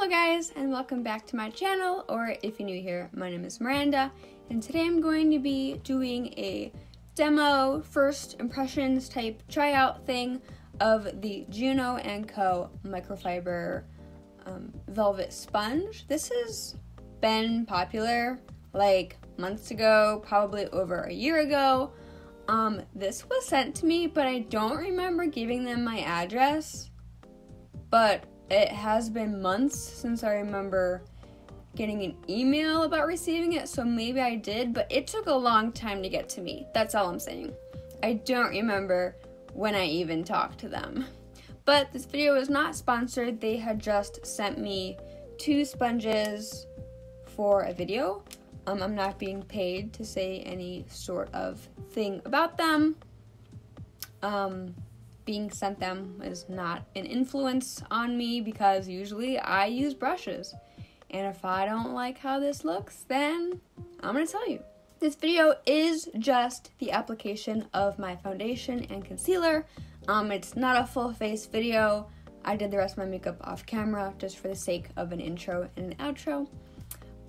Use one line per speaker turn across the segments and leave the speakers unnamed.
Hello guys, and welcome back to my channel, or if you're new here, my name is Miranda, and today I'm going to be doing a demo, first impressions type tryout thing of the Juno & Co. microfiber velvet sponge. This has been popular like months ago, probably over a year ago. This was sent to me, but I don't remember giving them my address, but it has been months since I remember getting an email about receiving it, so maybe I did, but it took a long time to get to me. That's all I'm saying. I don't remember when I even talked to them. But this video is not sponsored. They had just sent me 2 sponges for a video. I'm not being paid to say any sort of thing about them. Being sent them is not an influence on me because usually I use brushes. And if I don't like how this looks, then I'm gonna tell you. This video is just the application of my foundation and concealer. It's not a full face video. I did the rest of my makeup off camera just for the sake of an intro and an outro.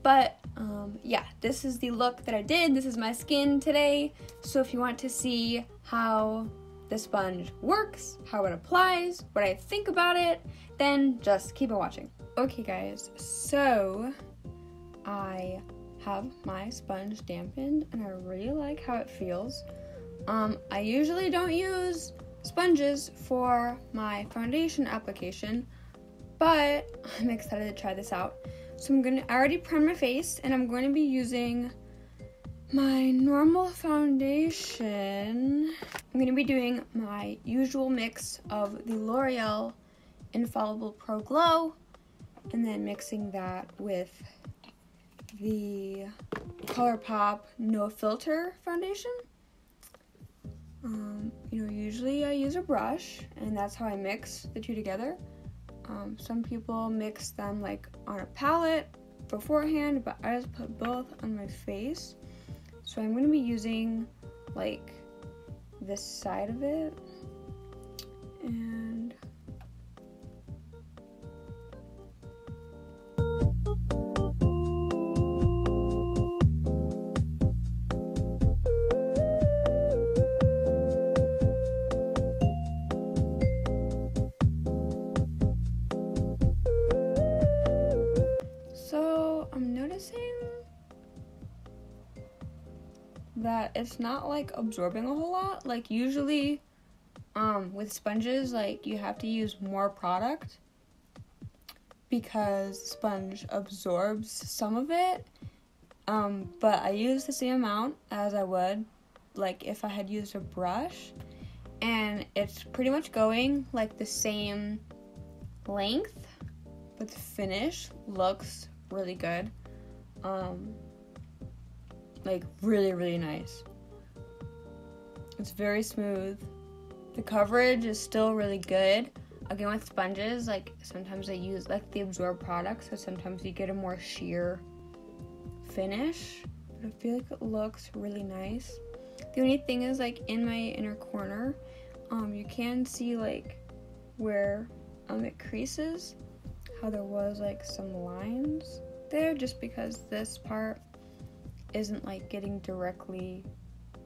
But yeah, this is the look that I did. This is my skin today. So if you want to see how the sponge works, how it applies, what I think about it, then just keep on watching. Okay guys, so I have my sponge dampened and I really like how it feels. I usually don't use sponges for my foundation application, but I'm excited to try this out. So I already primed my face and I'm going to be using my normal foundation. I'm going to be doing my usual mix of the L'Oreal Infallible Pro Glow and then mixing that with the ColourPop No Filter foundation. Usually I use a brush and that's how I mix the two together. Some people mix them like on a palette beforehand, but I just put both on my face. So I'm going to be using like this side of it and so I'm noticing that it's not like absorbing a whole lot. Like usually with sponges, like you have to use more product because sponge absorbs some of it, but I use the same amount as I would like if I had used a brush, and it's pretty much going like the same length, but the finish looks really good. Like really nice. It's very smooth. The coverage is still really good. Again, with sponges, like sometimes I use like the absorb product, so sometimes you get a more sheer finish, but I feel like it looks really nice. The only thing is like in my inner corner, you can see like where it creases, how there was like some lines there just because this part isn't like getting directly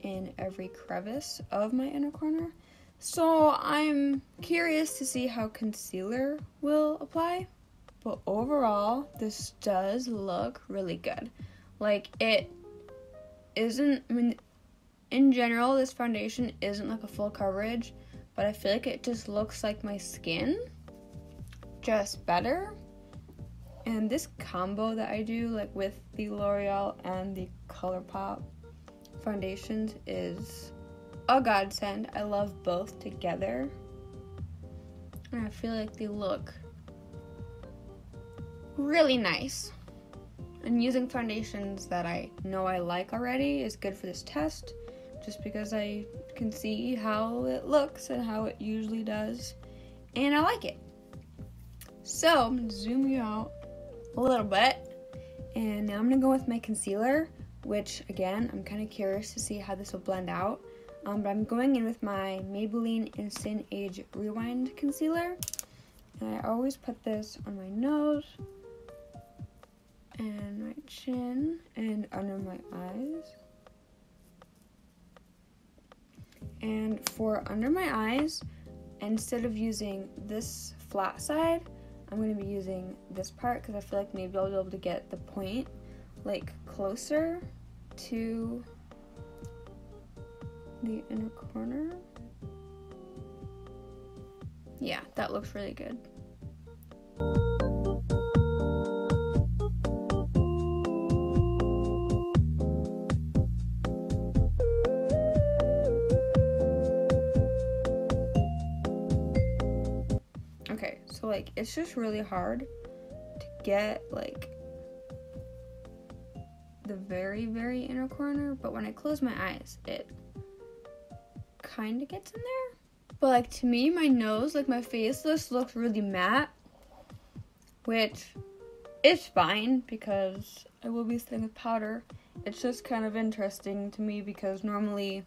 in every crevice of my inner corner. So I'm curious to see how concealer will apply, but overall this does look really good. Like it isn't, I mean, in general this foundation isn't like a full coverage, but I feel like it just looks like my skin, just better. And this combo that I do, like with the L'Oreal and the ColourPop foundations, is a godsend. I love both together. And I feel like they look really nice. And using foundations that I know I like already is good for this test, just because I can see how it looks and how it usually does. And I like it. So I'm gonna zoom you out a little bit, and now I'm gonna go with my concealer, which again I'm kind of curious to see how this will blend out, but I'm going in with my Maybelline Instant Age Rewind concealer, And I always put this on my nose and my chin and under my eyes. And for under my eyes, instead of using this flat side, I'm going to be using this part because I feel like maybe I'll be able to get the point like closer to the inner corner. Yeah, that looks really good. Okay, so like it's just really hard to get like the very, very inner corner, but when I close my eyes, it kind of gets in there. But like to me, my nose, like my face, this looks really matte, which is fine because I will be setting with powder. It's just kind of interesting to me because normally,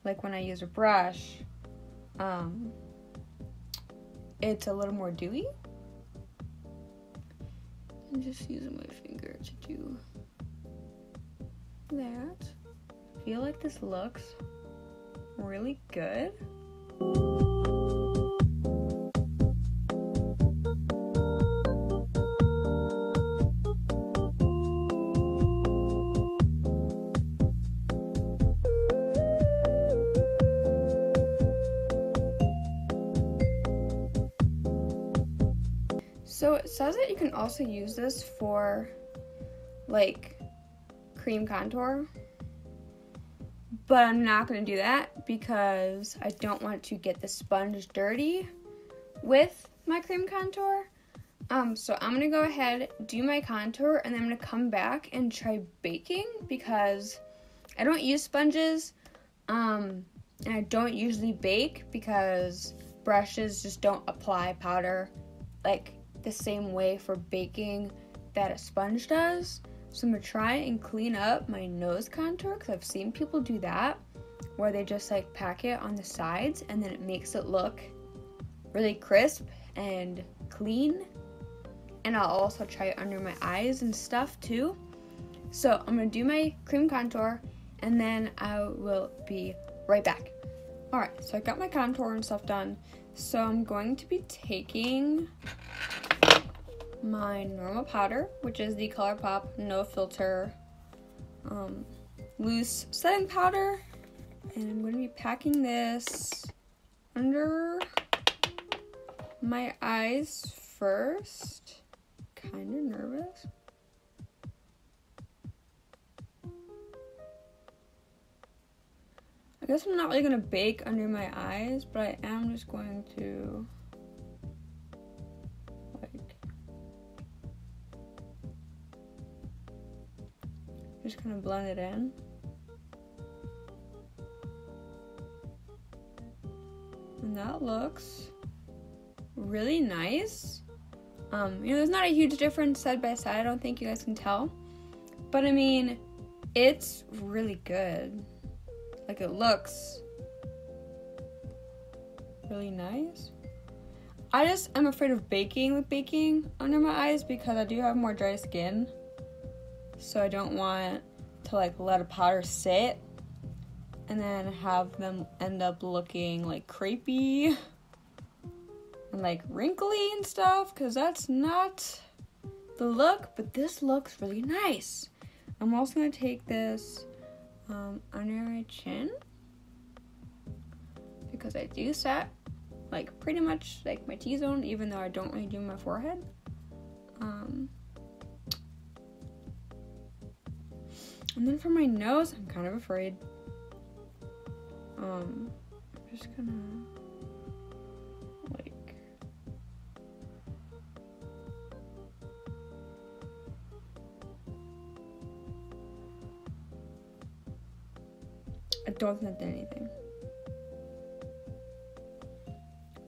like when I use a brush, it's a little more dewy. I'm just using my finger to do that. I feel like this looks really good. So it says that you can also use this for like cream contour, but I'm not going to do that because I don't want to get the sponge dirty with my cream contour. So I'm going to go ahead, do my contour, and then I'm going to come back and try baking because I don't use sponges, and I don't usually bake because brushes just don't apply powder like the same way for baking that a sponge does. So I'm going to try and clean up my nose contour because I've seen people do that where they just like pack it on the sides and then it makes it look really crisp and clean. And I'll also try it under my eyes and stuff too. So I'm going to do my cream contour and then I will be right back. Alright, so I got my contour and stuff done. So I'm going to be taking my normal powder, which is the ColourPop No Filter loose setting powder, and I'm going to be packing this under my eyes first. Kind of nervous. I guess I'm not really going to bake under my eyes, but I am just going to just kind of blend it in. And that looks really nice. There's not a huge difference side by side, I don't think you guys can tell. But I mean, it's really good. Like it looks really nice. I just am afraid of baking with baking under my eyes because I do have more dry skin. So I don't want to like let a powder sit and then have them end up looking like crepey and like wrinkly and stuff, because that's not the look, but this looks really nice. I'm also going to take this under my chin because I do set like pretty much like my T-zone, even though I don't really do my forehead. And then for my nose, I'm kind of afraid. I'm just gonna like I don't think I did anything.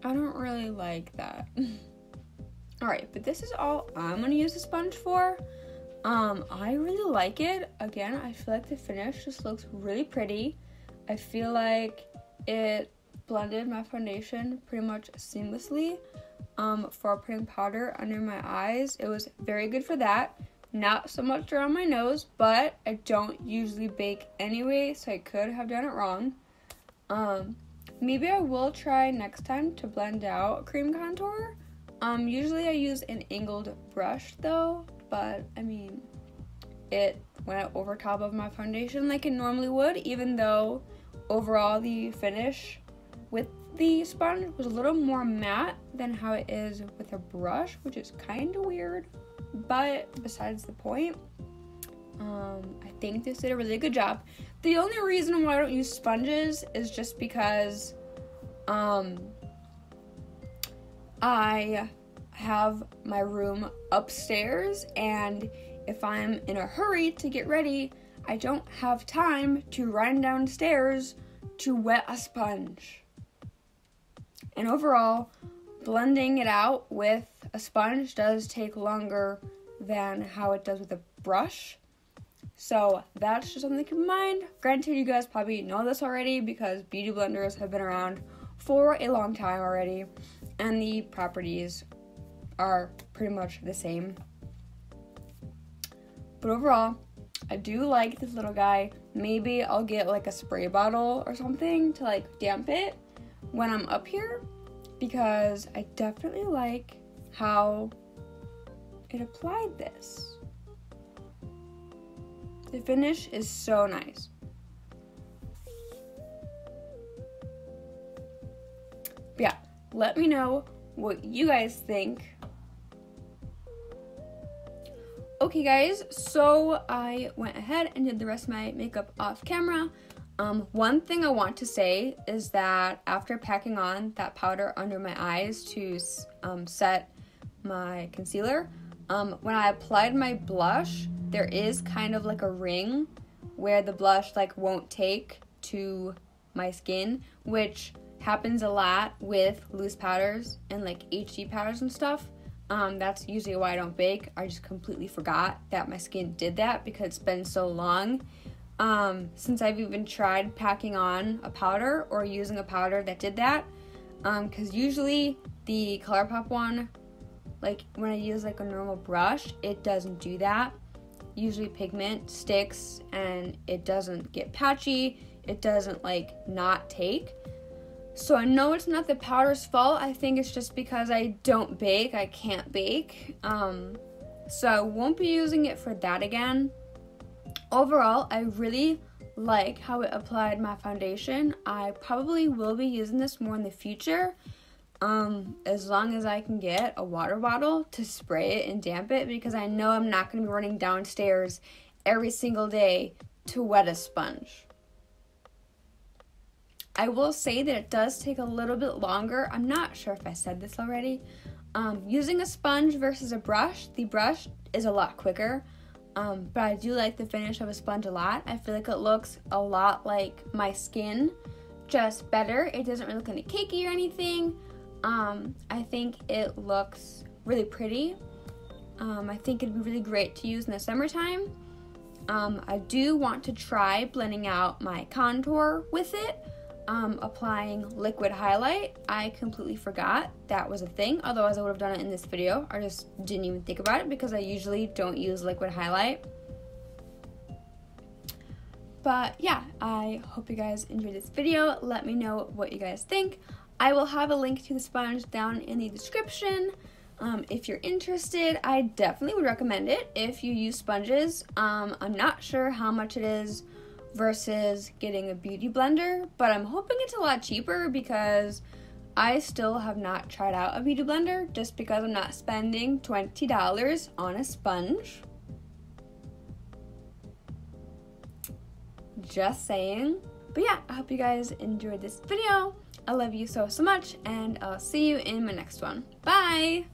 I don't really like that. Alright, but this is all I'm gonna use the sponge for. I really like it. Again, I feel like the finish just looks really pretty. I feel like it blended my foundation pretty much seamlessly. for putting powder under my eyes. It was very good for that. Not so much around my nose, but I don't usually bake anyway, so I could have done it wrong. Maybe I will try next time to blend out cream contour. Usually I use an angled brush though, but I mean, it went over top of my foundation like it normally would, even though overall the finish with the sponge was a little more matte than how it is with a brush, which is kind of weird, but besides the point. I think this did a really good job. The only reason why I don't use sponges is just because I have my room upstairs, and if I'm in a hurry to get ready, I don't have time to run downstairs to wet a sponge. And overall, blending it out with a sponge does take longer than how it does with a brush. So that's just something to keep in mind. Granted, you guys probably know this already because beauty blenders have been around for a long time already, and the properties are pretty much the same. But overall, I do like this little guy. Maybe I'll get like a spray bottle or something to like damp it when I'm up here, because I definitely like how it applied this. The finish is so nice. But yeah, let me know what you guys think. Okay guys, so I went ahead and did the rest of my makeup off camera. One thing I want to say is that after packing on that powder under my eyes to set my concealer, when I applied my blush, there is kind of like a ring where the blush like won't take to my skin, which happens a lot with loose powders and like HD powders and stuff. That's usually why I don't bake. I just completely forgot that my skin did that because it's been so long since I've even tried packing on a powder or using a powder that did that, because usually the ColourPop one, like when I use like a normal brush, it doesn't do that. Usually pigment sticks and it doesn't get patchy, it doesn't like not take. So I know it's not the powder's fault. I think it's just because I don't bake, I can't bake. So I won't be using it for that again. Overall, I really like how it applied my foundation. I probably will be using this more in the future, as long as I can get a water bottle to spray it and damp it, because I know I'm not going to be running downstairs every single day to wet a sponge. I will say that it does take a little bit longer. I'm not sure if I said this already. Using a sponge versus a brush, the brush is a lot quicker, but I do like the finish of a sponge a lot. I feel like it looks a lot like my skin, just better. It doesn't really look any cakey or anything. I think it looks really pretty. I think it'd be really great to use in the summertime. I do want to try blending out my contour with it. Applying liquid highlight. I completely forgot that was a thing, otherwise I would have done it in this video. I just didn't even think about it because I usually don't use liquid highlight. But yeah, I hope you guys enjoyed this video. Let me know what you guys think. I will have a link to the sponge down in the description. If you're interested, I definitely would recommend it if you use sponges. I'm not sure how much it is versus getting a beauty blender, but I'm hoping it's a lot cheaper because I still have not tried out a beauty blender just because I'm not spending $20 on a sponge. Just saying. But yeah, I hope you guys enjoyed this video. I love you so much, and I'll see you in my next one. Bye!